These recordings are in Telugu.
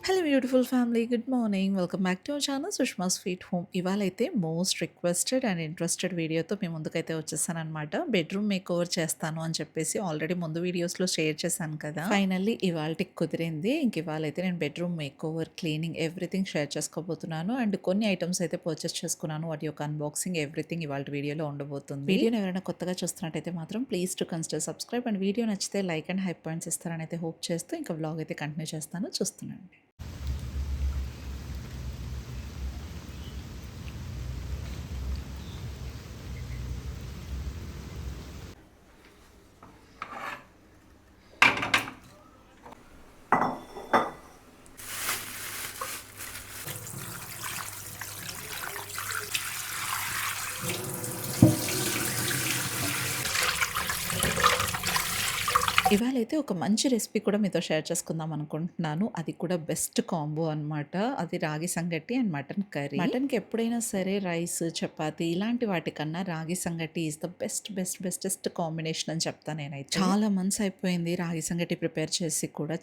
Hello beautiful family, good morning. Welcome back to our channel Sushma sweet home. ఇవాళైతే మోస్ట్ రిక్వెస్టెడ్ అండ్ ఇంట్రెస్టెడ్ వీడియోతో మీ ముందుకైతే వచ్చేసాననమాట. బెడ్రూమ్ మేక్ ఓవర్ చేస్తాను అని చెప్పేసి ఆల్రెడీ ముందు వీడియోస్లో షేర్ చేశాను కదా. ఫైనల్లీ ఇవాళకి కుదిరింది. ఇంక ఇవాళైతే నేను bedroom makeover, cleaning, everything share చేసుకోబోతున్నాను. అండ్ కొన్ని ఐటమ్స్ అయితే పర్చేస్ చేసుకున్నాను. వాటి యొక్క అన్బాక్సింగ్ ఎవ్రీథింగ్ ఇవాళ వీడియోలో ఉండబోతుంది. వీడియోని ఎవరైనా కొత్తగా చూస్తున్నట్టయితే మాత్రం please to consider subscribe. And video నచ్చితే లైక్ అండ్ హై పాయింట్స్ ఇస్తారని అయితే హోప్ చేస్తూ ఇంకా వ్లాగ్ అయితే కంటిన్యూ చేస్తాను, చూస్తున్నాను. ఇవాళైతే ఒక మంచి రెసిపీ కూడా మీతో షేర్ చేసుకుందాం అనుకుంటున్నాను. అది కూడా బెస్ట్ కాంబో అనమాట. అది రాగి సంగటి అండ్ మటన్ కర్రీ. మటన్‌కి ఎప్పుడైనా సరే రైస్, చపాతీ ఇలాంటి వాటికన్నా రాగి సంగటి ఈస్ ద బెస్టెస్ట్ కాంబినేషన్ అని చెప్తా నేనైతే. చాలా మంత్స్ అయిపోయింది రాగి సంగటి ప్రిపేర్ చేసి కూడా.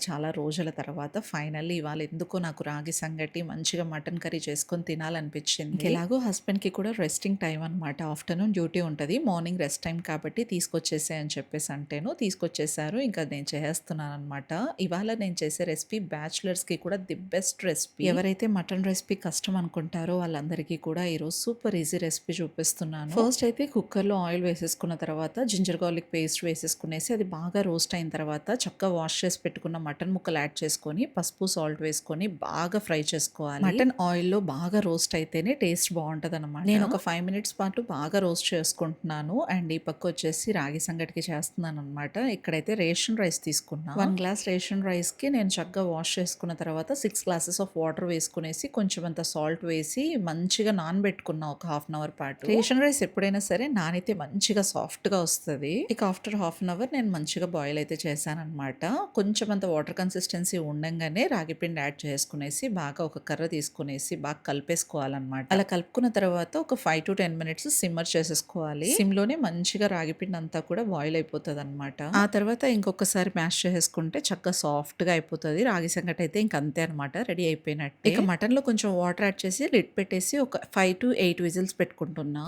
చాలా రోజుల తర్వాత ఫైనల్లీ ఇవాళ ఎందుకో నాకు రాగి సంగటి మంచిగా మటన్ కర్రీ చేసుకొని తినాలనిపించింది. ఎలాగో హస్బెండ్‌కి కూడా రెస్టింగ్ టైమ్ అనమాట. ఆఫ్టర్‌నూన్ డ్యూటీ ఉంటది. మార్నింగ్ రెస్ట్ టైమ్ కాబట్టి తీసుకొచ్చేసేయ్ అని చెప్పేసి అంటేను తీసుకొచ్చేసారు. ఇంకా నేను చేసేస్తున్నాననమాట. ఇవాళ నేను చేసే రెసిపీ బ్యాచిలర్స్‌కి కూడా ది బెస్ట్ రెసిపీ. ఎవరైతే మటన్ రెసిపీ కష్టం అనుకుంటారో వాళ్ళందరికీ కూడా ఈరోజు సూపర్ ఈజీ రెసిపీ చూపిస్తున్నాను. ఫస్ట్ అయితే కుక్కర్‌లో ఆయిల్ వేసేసుకున్న తర్వాత జింజర్ గార్లిక్ పేస్ట్ వేసేసుకునేసి అది బాగా రోస్ట్ అయిన తర్వాత చక్కగా వాష్ చేసి పెట్టుకున్న మటన్ ముక్కలు యాడ్ చేసుకొని పసుపు, సాల్ట్ వేసుకొని బాగా ఫ్రై చేసుకోవాలి. మటన్ ఆయిల్‌లో బాగా రోస్ట్ అయితేనే టేస్ట్ బావుంటదనమాట. నేను ఒక 5 మినిట్స్ పాటు బాగా రోస్ట్ చేసుకుంటున్నాను. అండ్ ఈ పక్క వచ్చేసి రాగి సంగటికి చేస్తున్నాననమాట. ఇక్కడైతే రేషన్ రైస్ తీసుకున్నా. 1 గ్లాస్ రేషన్ రైస్‌కి నేను చక్కగా వాష్ చేసుకున్న తర్వాత 6 గ్లాసెస్ ఆఫ్ వాటర్ వేసుకునేసి కొంచెం అంత సాల్ట్ వేసి మంచిగా నానబెట్టుకున్నా ఒక హాఫ్ అన్ అవర్ పాటు. రేషన్ రైస్ ఎప్పుడైనా సరే నానితే మంచిగా సాఫ్ట్‌గా వస్తది. ఇక ఆఫ్టర్ హాఫ్ అన్ అవర్ నేను మంచిగా బాయిల్ అయితే చేశాననమాట. కొంచెం అంత వాటర్ కన్సిస్టెన్సీ ఉండంగానే రాగి పిండి యాడ్ చేసుకునేసి బాగా ఒక కర్ర తీసుకునేసి బాగా కలిపేసుకోవాలన్నమాట. అలా కలుపుకున్న తర్వాత ఒక 5-10 మినిట్స్ సిమ్మర్ చేసేసుకోవాలి. సిమ్‌లోనే మంచిగా రాగి పిండి అంతా కూడా బాయిల్ అయిపోతదన్నమాట. ఆ తర్వాత ఇంకొకసారి మ్యాష్ చేసేసుకుంటే చక్కగా సాఫ్ట్‌గా అయిపోతది. రాగి సంగటి అయితే ఇంక అంతే అనమాట, రెడీ అయిపోయినట్టే. ఇక మటన్‌లో కొంచెం వాటర్ యాడ్ చేసి లిడ్ పెట్టేసి ఒక 5-8 విజిల్స్ పెట్టుకుంటున్నా.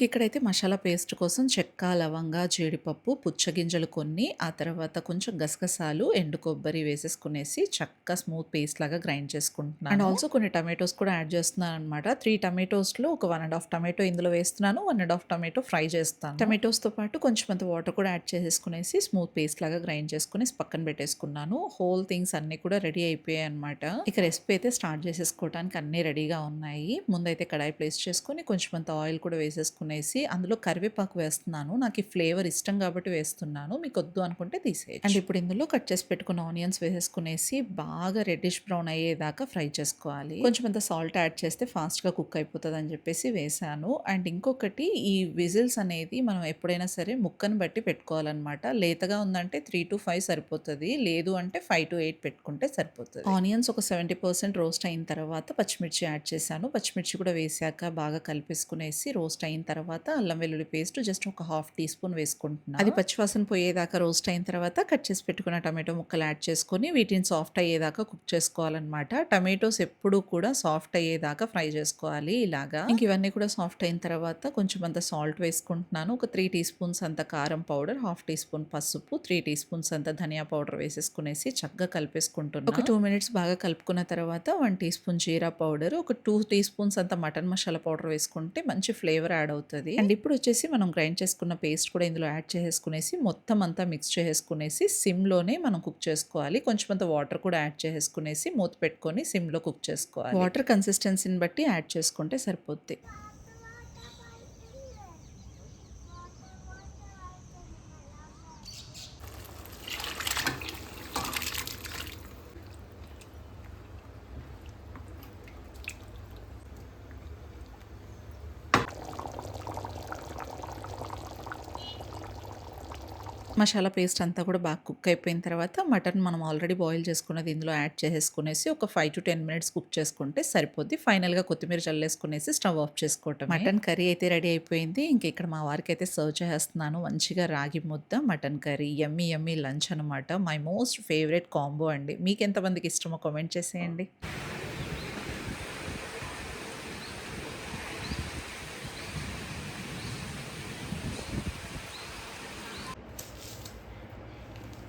ఇక్కడైతే మసాలా పేస్ట్ కోసం చెక్క, లవంగ, జీడిపప్పు, పుచ్చగింజలు కొన్ని, ఆ తర్వాత కొంచెం గసగసాలు, ఎండు కొబ్బరి వేసేసుకునేసి చక్కగా స్మూత్ పేస్ట్ లాగా గ్రైండ్ చేసుకుంటున్నాను. అండ్ ఆల్సో కొన్ని టమాటోస్ కూడా యాడ్ చేస్తున్నాను అనమాట. 3 టమాటోస్‌లో ఒక 1½ టమాటో ఇందులో వేస్తున్నాను. 1½ టమాటో ఫ్రై చేస్తాను. టమాటోస్‌తో పాటు కొంచెం అంత వాటర్ కూడా యాడ్ చేసేసుకునేసి స్మూత్ పేస్ట్ లాగా గ్రైండ్ చేసుకునేసి పక్కన పెట్టేసుకున్నాను. హోల్ థింగ్స్ అన్నీ కూడా రెడీ అయిపోయాయి అనమాట. ఇక రెసిపీ అయితే స్టార్ట్ చేసేసుకోవడానికి అన్నీ రెడీగా ఉన్నాయి. ముందైతే కడాయి ప్లేస్ చేసుకొని కొంచెం అంత ఆయిల్ కూడా వేసేసుకునేసి అందులో కరివేపాకు వేస్తున్నాను. నాకు ఈ ఫ్లేవర్ ఇష్టం కాబట్టి వేస్తున్నాను. మీకు వద్దు అనుకుంటే తీసేయచ్చు. అండ్ ఇప్పుడు ఇందులో కట్ చేసి పెట్టుకున్న ఆనియన్స్ వేసేసుకునేసి బాగా రెడ్డిష్ బ్రౌన్ అయ్యేదాకా ఫ్రై చేసుకోవాలి. కొంచెం అంత సాల్ట్ యాడ్ చేస్తే ఫాస్ట్‌గా కుక్ అయిపోతది అని చెప్పేసి వేసాను. అండ్ ఇంకొకటి, ఈ విజిల్స్ అనేది మనం ఎప్పుడైనా సరే ముక్కను బట్టి పెట్టుకోవాలన్నమాట. లేతగా ఉందంటే 3-5 సరిపోతది. లేదు అంటే 5-8 పెట్టుకుంటే సరిపోతది. ఆనియన్స్ ఒక 70% రోస్ట్ అయిన తర్వాత పచ్చిమిర్చి యాడ్ చేశాను. పచ్చిమిర్చి కూడా వేసాక బాగా కలిపేసుకునేసి రోస్ట్ అయిన తర్వాత అల్లం వెల్లుల్లి పేస్ట్ జస్ట్ ఒక హాఫ్ టీ స్పూన్ వేసుకుంటున్నా. అది పచ్చివాసన పోయేదాకా రోస్ట్ అయిన తర్వాత కట్ చేసి పెట్టుకున్న టమాటో ముక్కలు యాడ్ చేసుకొని వీటిని సాఫ్ట్ అయ్యేదాకా కుక్ చేసుకోవాలన్నమాట. టమాటోస్ ఎప్పుడు కూడా సాఫ్ట్ అయ్యేదాకా ఫ్రై చేసుకోవాలి ఇలాగా. ఇవన్నీ కూడా సాఫ్ట్ అయిన తర్వాత కొంచెం అంత సాల్ట్ వేసుకుంటున్నాను. ఒక 3 టీ స్పూన్స్ అంత కారం పౌడర్, హాఫ్ టీ స్పూన్ పసుపు, 3 టీ స్పూన్స్ అంత ధనియా పౌడర్ వేసేసుకునేసి చక్కగా కలిపేసుకుంటున్నా. ఒక 2 మినిట్స్ బాగా కలుపుకున్న తర్వాత 1 టీ స్పూన్ జీరా పౌడర్, ఒక 2 టీ స్పూన్స్ అంత మటన్ మసాలా పౌడర్ వేసుకుంటే మంచి ఫ్లేవర్ యాడ్ అవుతది. అండ్ ఇప్పుడు వచ్చేసి మనం గ్రైండ్ చేసుకున్న పేస్ట్ కూడా ఇందులో యాడ్ చేసేసుకునేసి మొత్తం అంతా మిక్స్ చేసుకునేసి సిమ్‌లోనే మనం కుక్ చేసుకోవాలి. కొంచెం అంత వాటర్ కూడా యాడ్ చేసేసుకునేసి మూత పెట్టుకొని సిమ్‌లో కుక్ చేసుకోవాలి. వాటర్ కన్సిస్టెన్సీని బట్టి యాడ్ చేసుకుంటే సరిపోద్ది. మసాలా పేస్ట్ అంతా కూడా బాగా కుక్ అయిపోయిన తర్వాత మటన్ మనం ఆల్రెడీ బాయిల్ చేసుకున్నది ఇందులో యాడ్ చేసేసుకునేసి ఒక 5-10 మినిట్స్ కుక్ చేసుకుంటే సరిపోద్ది. ఫైనల్‌గా కొత్తిమీర చల్లేసుకునేసి స్టవ్ ఆఫ్ చేసుకోవటమే. మటన్ కర్రీ అయితే రెడీ అయిపోయింది. ఇంక ఇక్కడ మా వారికైతే సర్వ్ చేసేస్తున్నాను. మంచిగా రాగి ముద్ద, మటన్ కర్రీ యమ్మీ యమ్మీ లంచ్ అనమాట. మై మోస్ట్ ఫేవరెట్ కాంబో అండి. మీకెంతమందికి ఇష్టమో కామెంట్ చేసేయండి.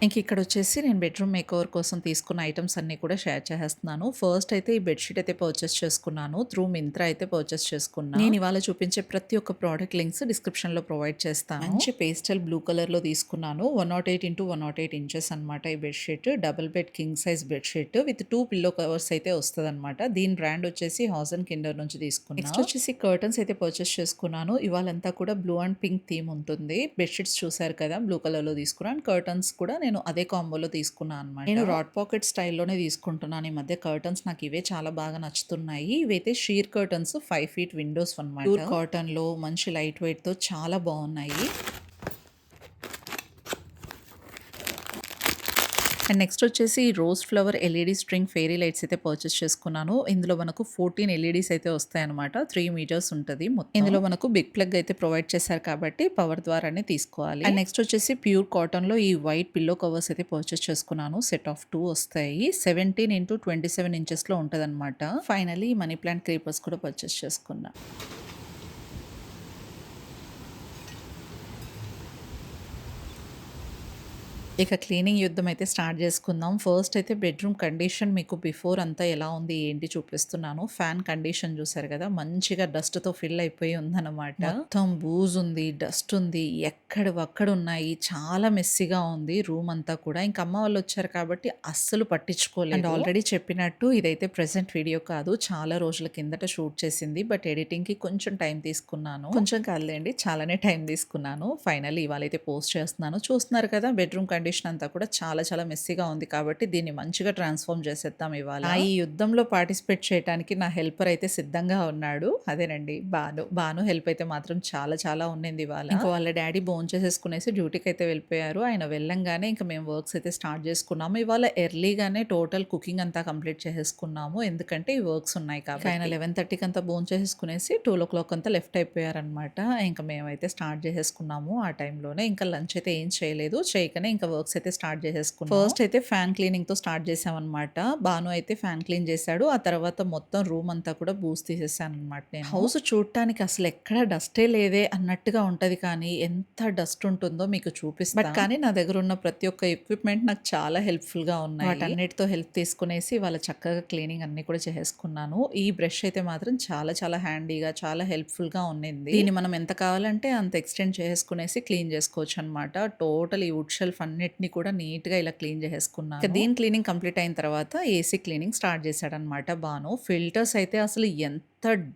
ఇంకిక్కడొచ్చేసి నేను బెడ్‌రూమ్ మేకోవర్ కోసం తీసుకున్న ఐటెమ్స్ అన్నీ కూడా షేర్ చేసేస్తున్నాను. ఫస్ట్ అయితే ఈ బెడ్‌షీట్ అయితే పర్చేస్ చేసుకున్నాను. త్రూ మింత్రా అయితే పర్చేస్ చేసుకున్నా. నేను ఇవాళ చూపించే ప్రతి ఒక్క ప్రొడక్ట్ లింక్స్ డిస్క్రిప్షన్‌లో ప్రొవైడ్ చేస్తాను. మంచి పేస్టల్ బ్లూ కలర్‌లో తీసుకున్నాను. 108x108 ఇంచెస్ అనమాట ఈ bedsheet. Double bed king size bedsheet with 2 pillow covers అయితే వస్తదనమాట. దీని బ్రాండ్ వచ్చేసి హౌస్ అండ్ కిండర్ నుంచి తీసుకున్నా. నెక్స్ట్ వచ్చేసి కర్టన్స్ అయితే పర్చేస్ చేసుకున్నాను. ఇవాళంతా కూడా బ్లూ అండ్ పింక్ థీమ్ ఉంటుంది. బెడ్‌షీట్స్ చూసారు కదా! బ్లూ కలర్‌లో తీసుకున్నాను. కర్టన్స్ కూడా నేను అదే కాంబోలో తీసుకున్నా అనమాట. నేను రాడ్ పాకెట్ స్టైల్‌లోనే తీసుకుంటున్నాను. ఈ మధ్య కర్టన్స్ నాకు ఇవే చాలా బాగా నచ్చుతున్నాయి. ఇవైతే షీర్ కర్టన్స్ 5 ఫీట్ విండోస్ అనమాట. ప్యూర్ కాటన్‌లో మంచి లైట్ వెయిట్‌తో చాలా బాగున్నాయి. అండ్ నెక్స్ట్ వచ్చేసి rose flower LED string fairy lights అయితే పర్చేస్ చేసుకున్నాను. ఇందులో మనకు 14 ఎల్ఈడీస్ అయితే వస్తాయన్నమాట. 3 మీటర్స్ ఉంటది మొత్తం. ఇందులో మనకు బిగ్ ప్లగ్ అయితే ప్రొవైడ్ చేశారు కాబట్టి పవర్ ద్వారానే తీసుకోవాలి. అండ్ నెక్స్ట్ వచ్చేసి ప్యూర్ కాటన్‌లో ఈ వైట్ పిల్లో కవర్స్ అయితే పర్చేస్ చేసుకున్నాను. సెట్ ఆఫ్ 2 వస్తాయి. 17x27 ఇంచెస్‌లో ఉంటదన్నమాట. ఫైనల్లీ మనీ ప్లాంట్ క్రీపర్స్ కూడా పర్చేస్ చేసుకున్నా. ఇక క్లీనింగ్ యుద్ధం అయితే స్టార్ట్ చేసుకుందాం. ఫస్ట్ అయితే బెడ్‌రూమ్ కండిషన్ మీకు బిఫోర్ అంతా ఎలా ఉంది ఏంటి చూపిస్తున్నాను. ఫ్యాన్ కండిషన్ చూసారు కదా! మంచిగా డస్ట్‌తో ఫిల్ అయిపోయి ఉందన్నమాట. మొత్తం బూజ్ ఉంది, డస్ట్ ఉంది, ఎక్కడివక్కడ ఉన్నాయి. చాలా మెస్సీగా ఉంది రూమ్ అంతా కూడా. ఇంక అమ్మ వాళ్ళు వచ్చారు కాబట్టి అస్సలు పట్టించుకోలేదు. అండ్ ఆల్రెడీ చెప్పినట్టు ఇదైతే ప్రెజెంట్ వీడియో కాదు. చాలా రోజుల కిందట షూట్ చేసింది. బట్ ఎడిటింగ్‌కి కొంచెం టైం తీసుకున్నాను. కొంచెం కాదులేండి చాలానే టైం తీసుకున్నాను. ఫైనల్లీ ఇవాళైతే పోస్ట్ చేస్తున్నాను. చూస్తున్నారు కదా! బెడ్‌రూమ్ కండిషన్ అంతా కూడా చాలా చాలా మెస్సీగా ఉంది కాబట్టి దీన్ని మంచిగా ట్రాన్స్‌ఫార్మ్ చేసేద్దాం ఇవాళ. ఈ యుద్ధంలో పార్టిసిపేట్ చేయడానికి నా హెల్పర్ అయితే సిద్ధంగా ఉన్నాడు. అదేనండి బాను. బాను హెల్ప్ అయితే మాత్రం చాలా చాలా ఉన్నింది ఇవాళ. ఇంకా వాళ్ళ డ్యాడీ భోంచేసేసుకునేసి డ్యూటీకి అయితే వెళ్ళిపోయారు. ఆయన వెళ్ళంగానే ఇంకా మేము వర్క్స్ అయితే స్టార్ట్ చేసుకున్నాము. ఇవాళ ఎర్లీగానే టోటల్ కుకింగ్ అంతా కంప్లీట్ చేసేసుకున్నాము. ఎందుకంటే ఈ వర్క్స్ ఉన్నాయి కాబట్టి. ఆయన 11:30కి అంతా భోంచేసేసుకునేసి 12:00 అంతా లెఫ్ట్ అయిపోయారనమాట. ఇంకా మేమైతే స్టార్ట్ చేసేసుకున్నాము ఆ టైంలోనే. ఇంకా లంచ్ అయితే ఏం చేయలేదు. చేయకనే ఇంకా వర్క్స్ అయితే స్టార్ట్ చేసేసుకున్నాం. ఫస్ట్ అయితే ఫ్యాన్ క్లీనింగ్‌తో స్టార్ట్ చేసామనమాట. బాను అయితే ఫ్యాన్ క్లీన్ చేశాడు. ఆ తర్వాత మొత్తం రూమ్ అంతా కూడా బూస్ తీసేసాననమాట నేను. హౌస్ చూడటానికి అసలు ఎక్కడ డస్టే లేదే అన్నట్టుగా ఉంటది కానీ ఎంత డస్ట్ ఉంటుందో మీకు చూపిస్తా. బట్ కానీ నా దగ్గర ఉన్న ప్రతి ఒక్క ఎక్విప్‌మెంట్ నాకు చాలా హెల్ప్‌ఫుల్‌గా ఉన్నాయి. వాటన్నిటితో హెల్ప్ తీసుకునేసి వాళ్ళ చక్కగా క్లీనింగ్ అన్నీ కూడా చేసేసుకున్నాను. ఈ బ్రష్ అయితే మాత్రం చాలా చాలా హ్యాండీగా చాలా హెల్ప్‌ఫుల్‌గా ఉన్నింది. దీన్ని మనం ఎంత కావాలంటే అంత ఎక్స్‌టెండ్ చేసుకునేసి క్లీన్ చేసుకోవచ్చనమాట. టోటల్ ఈ వుడ్ షెల్ఫ్ అన్నిటిని కూడా నీట్‌గా ఇలా క్లీన్ చేసేసుకున్నాను. ఇక దీని క్లీనింగ్ కంప్లీట్ అయిన తర్వాత ఏసీ క్లీనింగ్ స్టార్ట్ చేశాడనమాట బాను. ఫిల్టర్స్ అయితే అసలు ఎంత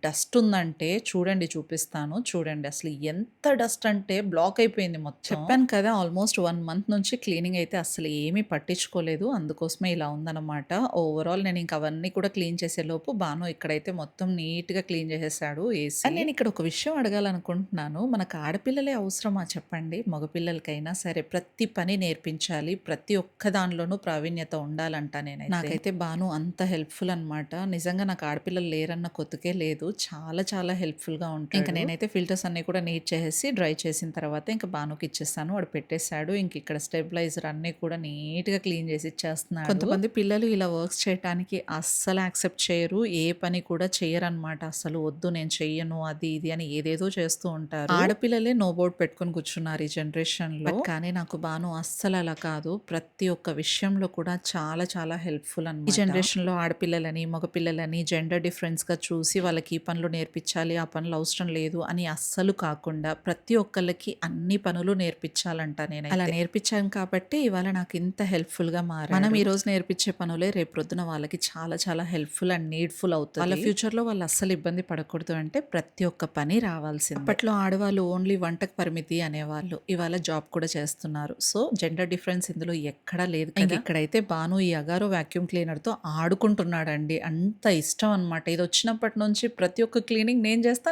డస్ట్ ఉందంటే చూడండి చూపిస్తాను. చూడండి అసలు ఎంత డస్ట్ అంటే బ్లాక్ అయిపోయింది మొత్తం. చెప్పాను కదా! ఆల్మోస్ట్ 1 మంత్ నుంచి క్లీనింగ్ అయితే అస్సలు ఏమీ పట్టించుకోలేదు. అందుకోసమే ఇలా ఉందనమాట. ఓవరాల్ నేను ఇంక అవన్నీ కూడా క్లీన్ చేసేలోపు బాను ఇక్కడైతే మొత్తం నీట్‌గా క్లీన్ చేసేసాడు ఏసీ. అండ్ నేను ఇక్కడ ఒక విషయం అడగాలనుకుంటున్నాను. మనకు ఆడపిల్లలే అవసరమా చెప్పండి? మగపిల్లలకైనా సరే ప్రతి పని నేర్పించాలి. ప్రతి ఒక్క దానిలోనూ ప్రావీణ్యత ఉండాలంట నేనైతే. నాకైతే బాను అంత హెల్ప్‌ఫుల్ అనమాట. నిజంగా నాకు ఆడపిల్లలు లేరన్న కొతుకే లేదు. చాలా చాలా హెల్ప్‌ఫుల్‌గా ఉంటాడు. ఇంక నేనైతే ఫిల్టర్స్ అన్నీ కూడా నీట్ చేసేసి డ్రై చేసిన తర్వాత ఇంక బానుకి ఇచ్చేసాను. వాడు పెట్టేసాడు. ఇంక ఇక్కడ స్టెబిలైజర్ అన్నీ కూడా నీట్‌గా క్లీన్ చేసి ఇచ్చేస్తున్నాడు. కొంతమంది పిల్లలు ఇలా వర్క్స్ చేయటానికి అస్సలు యాక్సెప్ట్ చేయరు. ఏ పని కూడా చెయ్యరనమాట. అసలు వద్దు నేను చెయ్యను అది ఇది అని ఏదేదో చేస్తూ ఉంటారు. ఆడపిల్లలే నో బోర్డ్ పెట్టుకొని కూర్చున్నారు ఈ జనరేషన్‌లో. కానీ నాకు బాను అస్సలు అలా కాదు. ప్రతి ఒక్క విషయంలో కూడా చాలా చాలా హెల్ప్‌ఫుల్ అనమాట. ఈ జనరేషన్‌లో ఆడపిల్లలని, మగపిల్లలని జెండర్ డిఫరెన్స్‌గా చూసి వాళ్ళకి ఈ పనులు నేర్పించాలి, ఆ పనులు అవసరం లేదు అని అస్సలు కాకుండా ప్రతి ఒక్కళ్ళకి అన్ని పనులు నేర్పించాలంట నేనైతే. అలా నేర్పించాను కాబట్టి ఇవాళ నాకు ఇంత హెల్ప్‌ఫుల్‌గా మారాడు. మనం ఈరోజు నేర్పించే పనులే రేపొద్దున వాళ్ళకి చాలా చాలా హెల్ప్‌ఫుల్ అండ్ నీడ్‌ఫుల్ అవుతది. వాళ్ళ ఫ్యూచర్‌లో వాళ్ళు అస్సలు ఇబ్బంది పడకూడదు అంటే ప్రతి ఒక్క పని రావాల్సిందే. అప్పట్లో ఆడవాళ్ళు ఓన్లీ వంటకు పరిమితి అనేవాళ్ళు. ఇవాళ జాబ్ కూడా చేస్తున్నారు. సో జెండర్ డిఫరెన్స్ ఇందులో ఎక్కడా లేదు కదా! ఇక్కడైతే బాను ఈ అగారో వాక్యూమ్ క్లీనర్‌తో ఆడుకుంటున్నాడండి. అంత ఇష్టం అనమాట. ఇది వచ్చినప్పటి నుంచి నుంచి ప్రతి ఒక్క క్లీనింగ్ నేను చేస్తా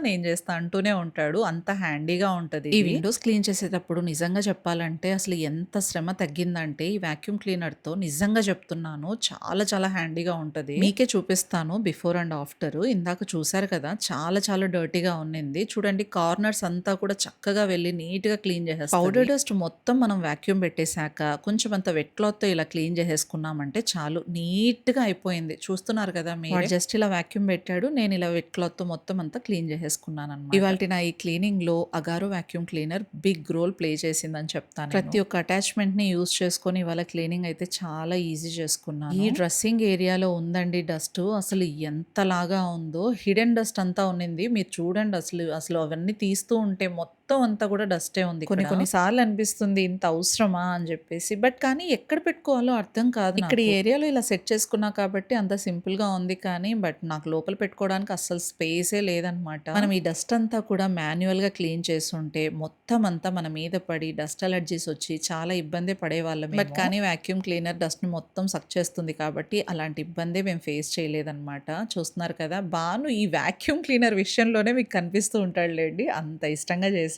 అంటూనే ఉంటాడు. అంత హ్యాండీగా ఉంటది ఈ విండోస్ క్లీన్ చేసేటప్పుడు. నిజంగా చెప్పాలంటే అసలు ఎంత శ్రమ తగ్గిందంటే ఈ వాక్యూమ్ క్లీనర్‌తో నిజంగా చెప్తున్నాను. చాలా చాలా హ్యాండీగా ఉంటది. మీకే చూపిస్తాను బిఫోర్ అండ్ ఆఫ్టర్. ఇందాక చూసారు కదా! చాలా చాలా డర్టీగా ఉన్నింది. చూడండి కార్నర్స్ అంతా కూడా చక్కగా వెళ్లి నీట్‌గా క్లీన్ చేసేస్తది. పౌడర్ డస్ట్ మొత్తం మనం వాక్యూమ్ పెట్టేసాక కొంచెం అంత వెట్ క్లాత్‌తో ఇలా క్లీన్ చేసేసుకున్నామంటే చాలు నీట్‌గా అయిపోయింది. చూస్తున్నారు కదా మీరే. వాడు జస్ట్ ఇలా వాక్యూమ్ పెట్టాడు. నేను ఇలా వెట్ క్లాత్‌తో మొత్తం అంతా క్లీన్ చేసేసుకున్నానన్నమాట. ఇవాల్టి నా ఈ క్లీనింగ్‌లో Agaro vacuum cleaner big role play చేసిందని చెప్తాను. ప్రతి ఒక్క అటాచ్‌మెంట్‌ని యూజ్ చేసుకొని ఇవాళ క్లీనింగ్ అయితే చాలా ఈజీ చేసుకున్నాను. ఈ డ్రెస్సింగ్ ఏరియాలో ఉందండి డస్ట్. అసలు ఎంతలాగా ఉందో హిడెన్ డస్ట్ అంతా ఉన్నింది. మీరు చూడండి అసలు అవన్నీ తీస్తూ ఉంటే మొత్తం అంతా కూడా డస్టే ఉంది. కొన్ని సార్లు అనిపిస్తుంది ఇంత అవసరమా అని చెప్పేసి. బట్ కానీ ఎక్కడ పెట్టుకోవాలో అర్థం కాదు. ఇక్కడ ఈ ఏరియాలో ఇలా సెట్ చేసుకున్నా కాబట్టి అంత సింపుల్ గా ఉంది. కానీ బట్ నాకు లోపల పెట్టుకోవడానికి అస్సలు స్పేసే లేదనమాట. మనం ఈ డస్ట్ అంతా కూడా మాన్యువల్ గా క్లీన్ చేస్తుంటే మొత్తం అంతా మన మీద పడి డస్ట్ అలర్జీస్ వచ్చి చాలా ఇబ్బంది పడేవాళ్ళం. బట్ కానీ వాక్యూమ్ క్లీనర్ డస్ట్ ని మొత్తం సక్ చేస్తుంది కాబట్టి అలాంటి ఇబ్బందే మేము ఫేస్ చేయలేదన్నమాట. చూస్తున్నారు కదా బాను ఈ వాక్యూమ్ క్లీనర్ విషయంలోనే మీకు కనిపిస్తూ ఉంటాడులేండి. అంత ఇష్టంగా చేశాడన్నమాట.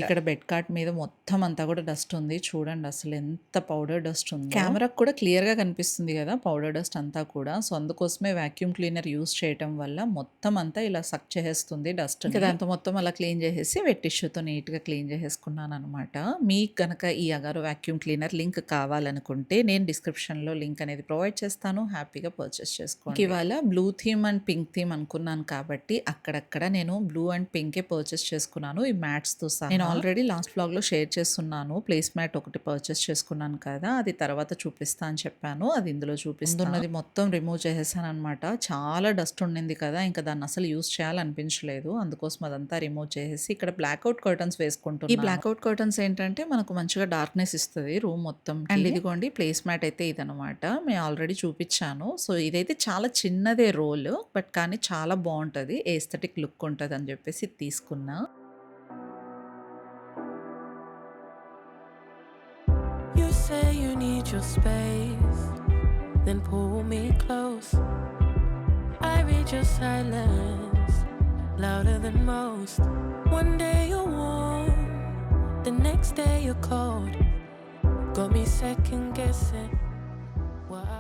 ఇక్కడ బెడ్ కార్ట్ మీద మొత్తం అంతా కూడా డస్ట్ ఉంది. చూడండి అసలు ఎంత పౌడర్ డస్ట్ ఉంది. కెమెరాకు కూడా క్లియర్ గా కనిపిస్తుంది కదా పౌడర్ డస్ట్ అంతా కూడా. సో అందుకోసమే వాక్యూమ్ క్లీనర్ యూస్ చేయడం వల్ల మొత్తం అంతా ఇలా సక్ చేసేస్తుంది డస్ట్. ఇంకా దాంతో మొత్తం అలా క్లీన్ చేసేసి వెట్ టిష్యూతో నీట్ గా క్లీన్ చేసేసుకున్నాను అనమాట. మీకు కనుక ఈ అగారో వాక్యూమ్ క్లీనర్ లింక్ కావాలనుకుంటే నేను డిస్క్రిప్షన్ లో లింక్ అనేది ప్రొవైడ్ చేస్తాను. హ్యాపీగా పర్చేస్ చేసుకోండి. ఇవాళ blue theme and pink theme అనుకున్నాను కాబట్టి అక్కడక్కడ నేను బ్లూ అండ్ పింకే పర్చేస్ చేసుకున్నాను ఈ మ్యాట్స్ తో సహా. నేను ఆల్రెడీ లాస్ట్ బ్లాగ్ లో షేర్ చేస్తున్నాను. ప్లేస్ మ్యాట్ ఒకటి పర్చేస్ చేసుకున్నాను కదా అది తర్వాత చూపిస్తా అని చెప్పాను. అది ఇందులో చూపిస్తున్నది మొత్తం రిమూవ్ చేసేసాను అనమాట. చాలా డస్ట్ ఉండింది కదా ఇంకా దాన్ని అసలు యూస్ చేయాలనిపించలేదు. అందుకోసం అదంతా రిమూవ్ చేసేసి ఇక్కడ బ్లాక్అవుట్ కర్టన్స్ వేసుకుంటున్నాను. ఈ బ్లాక్అవుట్ కర్టన్స్ ఏంటంటే మనకు మంచిగా డార్క్నెస్ ఇస్తుంది రూమ్ మొత్తం. అండ్ ఇదిగోండి ప్లేస్ మ్యాట్ అయితే ఇదనమాట. మేము ఆల్రెడీ చూపించాను. సో ఇదైతే చాలా చిన్నదే రోల్ బట్ కానీ చాలా బాగుంటది. ఏస్థెటిక్ లుక్ ఉంటది అని చెప్పేసి తీసుకున్నా. You say you need your space, then pull me close. I read your silence, louder than most. One day you're warm, the next day you're cold. Got me second guessing.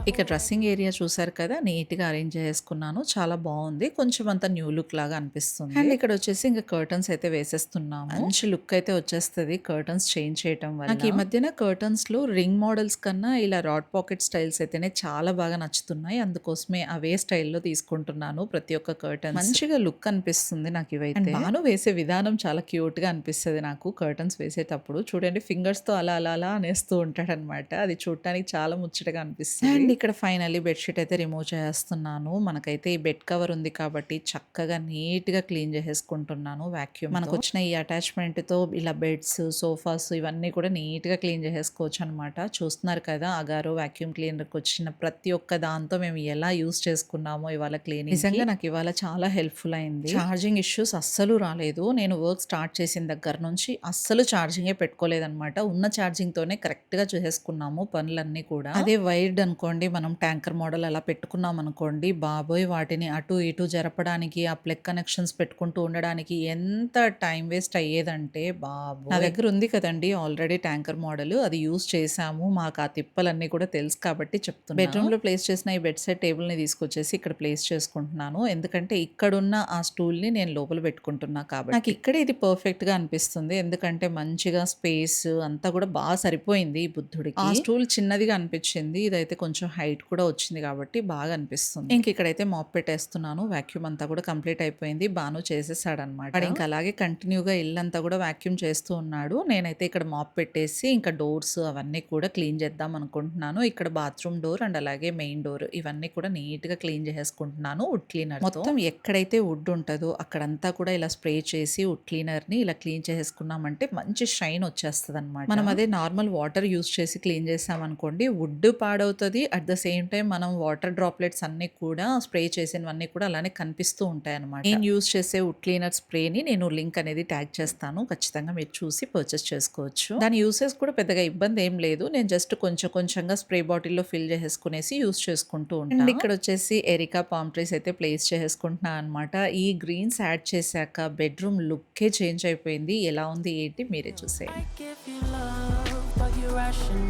ఇక డ్రెస్సింగ్ ఏరియా చూసారు కదా నీట్ గా అరేంజ్ చేసుకున్నాను. చాలా బాగుంది. కొంచెం అంత న్యూ లుక్ లాగా అనిపిస్తుంది. అండ్ ఇక్కడ వచ్చేసి ఇంకా కర్టన్స్ అయితే వేసేస్తున్నాము. మంచి లుక్ అయితే వచ్చేస్తుంది కర్టన్స్ చేంజ్ చేయడం వల్ల. నాకు ఈ మధ్యన కర్టన్స్ లో రింగ్ మోడల్స్ కన్నా ఇలా రాడ్ పాకెట్ స్టైల్స్ అయితేనే చాలా బాగా నచ్చుతున్నాయి. అందుకోసమే అవే స్టైల్లో తీసుకుంటున్నాను ప్రతి ఒక్క కర్టన్. మంచిగా లుక్ అనిపిస్తుంది నాకు ఇవైతే. బాను వేసే విధానం చాలా క్యూట్ గా అనిపిస్తుంది నాకు కర్టన్స్ వేసేటప్పుడు. చూడండి ఫింగర్స్ తో అలా అలా అలా అనేస్తూ ఉంటాడు అనమాట. అది చూడటానికి చాలా ముచ్చటగా అనిపిస్తుంది. అండ్ ఇక్కడ ఫైనల్లీ బెడ్షీట్ అయితే రిమూవ్ చేస్తున్నాను. మనకైతే ఈ బెడ్ కవర్ ఉంది కాబట్టి చక్కగా నీట్ గా క్లీన్ చేసేసుకుంటున్నాను వాక్యూమ్. మనకు వచ్చిన ఈ అటాచ్మెంట్ తో ఇలా బెడ్స్ సోఫాస్ ఇవన్నీ కూడా నీట్ గా క్లీన్ చేసేసుకోవచ్చు అనమాట. చూస్తున్నారు కదా అగారో వాక్యూమ్ క్లీనర్ కి వచ్చిన ప్రతి ఒక్క దాంతో మేము ఎలా యూస్ చేసుకున్నామో ఇవాళ క్లీనింగ్. నిజంగా నాకు ఇవాళ చాలా హెల్ప్ఫుల్ అయింది. ఛార్జింగ్ ఇష్యూస్ అస్సలు రాలేదు. నేను వర్క్ స్టార్ట్ చేసిన దగ్గర నుంచి అస్సలు ఛార్జింగే పెట్టుకోలేదన్నమాట. ఉన్న ఛార్జింగ్ తోనే కరెక్ట్ గా చేసేసుకున్నాము పనులన్నీ కూడా. అదే వైర్డ్ అనుకోండి మనం ట్యాంకర్ మోడల్ అలా పెట్టుకున్నాం అనుకోండి బాబోయ్ వాటిని అటు ఇటు జరపడానికి ఆ ప్లగ్ కనెక్షన్స్ పెట్టుకుంటూ ఉండడానికి ఎంత టైం వేస్ట్ అయ్యేదంటే బాబు. నా దగ్గర ఉంది కదండి ఆల్రెడీ ట్యాంకర్ మోడల్. అది యూజ్ చేసాము. మాకు ఆ తిప్పలన్నీ కూడా తెలుసు కాబట్టి చెప్తున్నాను. బెడ్రూమ్ లో ప్లేస్ చేసిన ఈ బెడ్ సైడ్ టేబుల్ ని తీసుకొచ్చేసి ఇక్కడ ప్లేస్ చేసుకుంటున్నాను. ఎందుకంటే ఇక్కడున్న ఆ స్టూల్ ని నేను లోపల పెట్టుకుంటున్నా కాబట్టి నాకు ఇక్కడ ఇది పర్ఫెక్ట్ గా అనిపిస్తుంది. ఎందుకంటే మంచిగా స్పేస్ అంతా కూడా బాగా సరిపోయింది ఈ బుద్ధుడికి. ఆ స్టూల్ చిన్నదిగా అనిపించింది. ఇదైతే కొంచెం హైట్ కూడా వచ్చింది కాబట్టి బాగా అనిపిస్తుంది. ఇంక ఇక్కడైతే మాప్ పెట్టేస్తున్నాను. వాక్యూమ్ అంతా కూడా కంప్లీట్ అయిపోయింది. బాను చేసేసాడనమాట. ఇంకా అలాగే కంటిన్యూగా ఇల్లంతా కూడా వాక్యూమ్ చేస్తూ ఉన్నాడు. నేనైతే ఇక్కడ మాప్ పెట్టేసి ఇంకా డోర్స్ అవన్నీ కూడా క్లీన్ చేద్దాం అనుకుంటున్నాను. ఇక్కడ బాత్రూమ్ డోర్ అండ్ అలాగే మెయిన్ డోర్ ఇవన్నీ కూడా నీట్ గా క్లీన్ చేసేసుకుంటున్నాను వుడ్ క్లీనర్. మొత్తం ఎక్కడైతే వుడ్ ఉంటుందో అక్కడంతా కూడా ఇలా స్ప్రే చేసి వుడ్ క్లీనర్ ని ఇలా క్లీన్ చేసేసుకున్నామంటే మంచి షైన్ వచ్చేస్తుంది అనమాట. మనం అదే నార్మల్ వాటర్ యూస్ చేసి క్లీన్ చేసామనుకోండి వుడ్ పాడవుతుంది. ఆ అట్ ద సేమ్ టైమ్ మనం వాటర్ డ్రాప్లెట్స్ అన్నీ కూడా స్ప్రే చేసినవన్నీ కూడా అలానే కనిపిస్తూ ఉంటాయన్నమాట. నేను యూజ్ చేసే వుడ్ క్లీనర్ స్ప్రేని నేను లింక్ అనేది ట్యాగ్ చేస్తాను. ఖచ్చితంగా మీరు చూసి పర్చేస్ చేసుకోవచ్చు. దాని యూసేజ్ కూడా పెద్దగా ఇబ్బంది ఏం లేదు. నేను జస్ట్ కొంచెం కొంచెంగా స్ప్రే బాటిల్‌లో ఫిల్ చేసేసుకునేసి యూజ్ చేసుకుంటూ ఉంటా. అండ్ ఇక్కడొచ్చేసి ఎరికా పామ్ ట్రీస్ అయితే ప్లేస్ చేసేసుకుంటున్నా అనమాట. ఈ గ్రీన్స్ యాడ్ చేశాక బెడ్‌రూమ్ లుక్కే చేంజ్ అయిపోయింది. ఎలా ఉంది ఏంటి మీరే చూసేయండి. I give you love, but you ration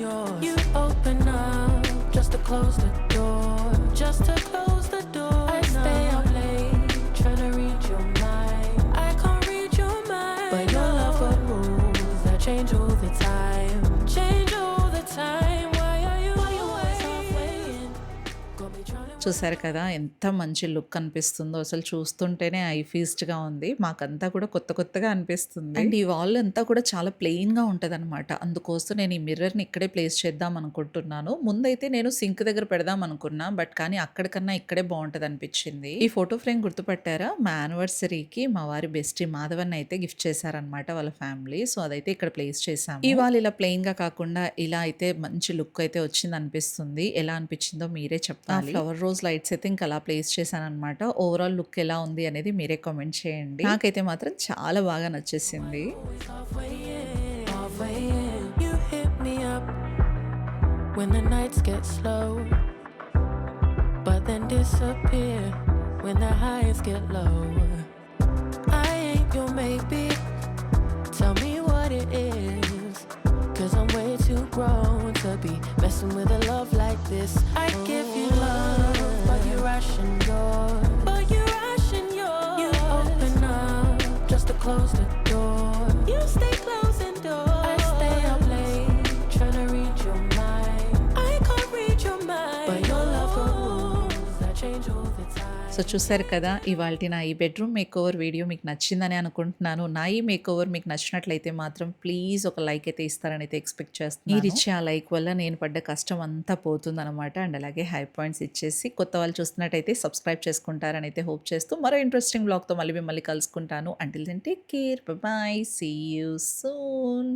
yours. You open up just to close the door. Just to close the door. I stay up late, trying to read your mind. I can't read your mind, but your love for rules that change all the time. Change all the time. Why are you always halfway in? Got me trying to. చూసారు కదా ఎంత మంచి లుక్ అనిపిస్తుందో. అసలు చూస్తుంటేనే ఐ ఫీస్ట్‌గా ఉంది. మాకంతా కూడా కొత్త కొత్తగా అనిపిస్తుంది. అండ్ ఈ వాల్ అంతా కూడా చాలా ప్లెయిన్‌గా ఉంటదనమాట. అందుకోసం నేను ఈ మిర్రర్‌ని ఇక్కడే ప్లేస్ చేద్దాం అనుకుంటున్నాను. ముందైతే నేను సింక్ దగ్గర పెడదాం అనుకున్నా. బట్ కానీ అక్కడికన్నా ఇక్కడే బావుంటదనిపించింది. ఈ ఫోటో ఫ్రేమ్ గుర్తుపట్టారా? మా యానివర్సరీకి మా వారి బెస్టీ మాధవన్ అయితే గిఫ్ట్ చేశారనమాట వాళ్ళ ఫ్యామిలీ. సో అదైతే ఇక్కడ ప్లేస్ చేశాము. ఈ వాల్ ఇలా ప్లెయిన్‌గా కాకుండా ఇలా అయితే మంచి లుక్ అయితే వచ్చిందనిపిస్తుంది. ఎలా అనిపించిందో మీరే చెప్పాలి. ఫ్లవర్ రోజ్ లైట్స్ అయితే ఇంకా అలా ప్లేస్ చేశాననమాట. ఓవరాల్ లుక్ ఎలా ఉంది అనేది మీరే కామెంట్ చేయండి. నాకైతే మాత్రం చాలా బాగా నచ్చేసింది. Always halfway in, halfway in. You hit me up when the nights get slow, but then disappear when the highs get low. I ain't your maybe. Tell me what it is, 'cause I'm way too grown to be messing with a love like this. I give you love, but you ration yours. You open up just to close the door. You stay closing doors. I stay up late, trying to read your mind. I can't read your mind, but your love for rules that change all the time. So చూసారు కదా, ఇవాల్టి నా ఈ బెడ్రూమ్ మేకోవర్ వీడియో మీకు నచ్చిందని అనుకుంటున్నాను. నా ఈ మేకోవర్ మీకు నచ్చినట్లయితే మాత్రం ప్లీజ్ ఒక లైక్ అయితే ఇస్తారని అయితే ఎక్స్పెక్ట్ చేస్తున్నాను. మీరు ఇచ్చే ఆ లైక్ వల్ల నేను పడ్డ కష్టం అంతా పోతుందన్నమాట. అండ్ అలాగే హై పాయింట్స్ ఇచ్చేసి కొత్త వాళ్ళు చూస్తున్నట్టయితే సబ్స్క్రైబ్ చేసుకుంటారని అయితే హోప్ చేస్తూ మరో ఇంట్రెస్టింగ్ బ్లాగ్తో మళ్ళీ మిమ్మల్ని కలుసుకుంటాను. Until then take care, bye bye, see you soon.